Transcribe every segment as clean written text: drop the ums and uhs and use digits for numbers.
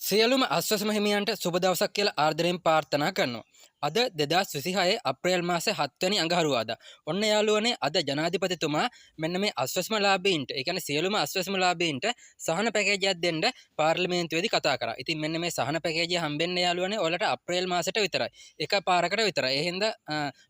සියලුම අස්වැසම හිමියන්ට සුබ දවසක් කියලා ආර්දරයෙන් ප්‍රාර්ථනා කරනවා. අද 2026 අප්‍රේල් මාසේ 7 වෙනි අඟහරුවාදා. ඔන්න යාළුවනේ අද ජනාධිපතිතුමා මෙන්න මේ අස්වැසම ලාභීන්ට, ඒ කියන්නේ සියලුම අස්වැසම ලාභීන්ට සහන පැකේජයක් දෙන්න පාර්ලිමේන්තුවේදී කතා කරා. ඉතින් මෙන්න මේ සහන පැකේජය හම්බෙන්නේ යාළුවනේ ඔයාලට අප්‍රේල් මාසෙට විතරයි. එක පාරකට විතරයි. ඒ හින්දා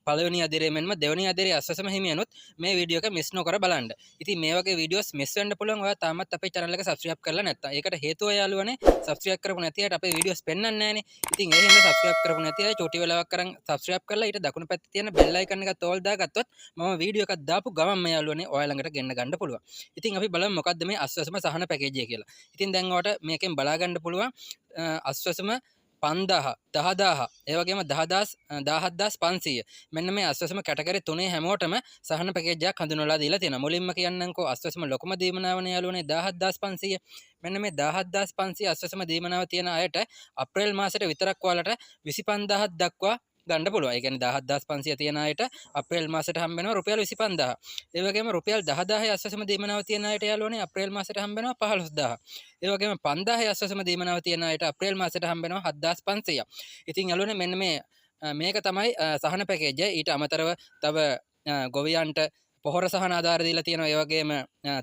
පළවෙනි අදිරේ මෙන්ම දෙවෙනි අදිරේ අස්වැසම හිමියනුත් මේ වීඩියෝ එක මිස් නොකර බලන්න. ඉතින් මේ වගේ වීඩියෝස් මිස් වෙන්න පුළුවන්. ඔයා තාමත් අපේ channel එක subscribe කරලා නැත්නම්. ඒකට හේතුව යාළුවනේ subscribe කරපු නැති අයට අපේ වීඩියෝස් පෙන්වන්නේ නැහනේ. ඉතින් ඒ හින්දා subscribe කරපු නැති අය චෝටි වෙලාවක් කරන් subscribe කරලා ඊට දකුණු පැත්තේ තියෙන bell icon එක තෝල් දාගත්තොත් මම වීඩියෝ එකක් දාපු ගමන්ම යාළුවනේ ඔයාලා ළඟට ගෙන්න ගන්න පුළුවන්. ඉතින් අපි බලමු මොකද්ද මේ අස්වැසම සහන පැකේජය කියලා. ඉතින් දැන් ඔයාලට මේකෙන් බලා ගන්න පුළුවන් අස්වැසම 5000 10000 ඒ වගේම 17500 මෙන්න මේ අස්වැසම කැටගරි 3 හැමෝටම සහන පැකේජයක් හඳුන්වලා දීලා තියෙනවා. මුලින්ම කියන්නම්කෝ අස්වැසම ලොකුම දීමනාවනේ යාළුවනේ 17500. මෙන්න මේ 17500 අස්වැසම දීමනාව තියෙන අයට අප්‍රේල් මාසෙට විතරක් ඔයාලට 25000ක් දක්වා ගන්න පුළුවන්. ඒ කියන්නේ 17500 තියෙන අයට අප්‍රේල් මාසෙට හම්බ වෙනවා රුපියල් 25000. ඒ වගේම රුපියල් 10000 අස්වැසම දීමනාව තියෙන අයට යාළුවනේ අප්‍රේල් මාසෙට හම්බ වෙනවා 15000. ඒ වගේම 5000 අස්වැසම දීමනාව තියෙන අයට අප්‍රේල් මාසෙට හම්බ වෙනවා 7500. ඉතින් යාළුවනේ මෙන්න මේක තමයි සහන පැකේජය. ඊට අමතරව තව ගොවියන්ට පොහොර සහන ආධාර දීලා තියෙනවා. ඒ වගේම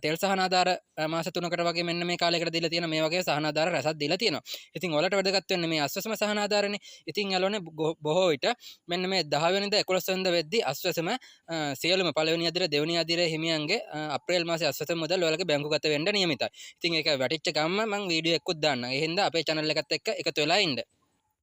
තෙල් සහන ආධාර මාස 3කට වගේ මෙන්න මේ කාලයකට දීලා තියෙනවා. මේ වගේ සහන ආධාර රසක් දීලා තියෙනවා. ඉතින් ඔයාලට වැදගත් වෙන්නේ මේ අස්වැසම සහන ආධාරනේ. ඉතින් යාළුවනේ බොහෝ විට මෙන්න මේ 10 වෙනිදා 11 වෙනිදා වෙද්දී අස්වැසම සියලුම පළවෙනි අදියර දෙවෙනි අදියර හිමියන්ගේ අප්‍රේල් මාසයේ අස්වැසම මුදල් ඔයාලගේ බැංකුගත වෙන්න නියමිතයි. ඉතින් ඒක වැටිච්ච ගමන් මම වීඩියෝ එකකුත් දාන්නම්. ඒ හින්දා අපේ channel එකත් එක්ක එකතු වෙලා ඉන්න.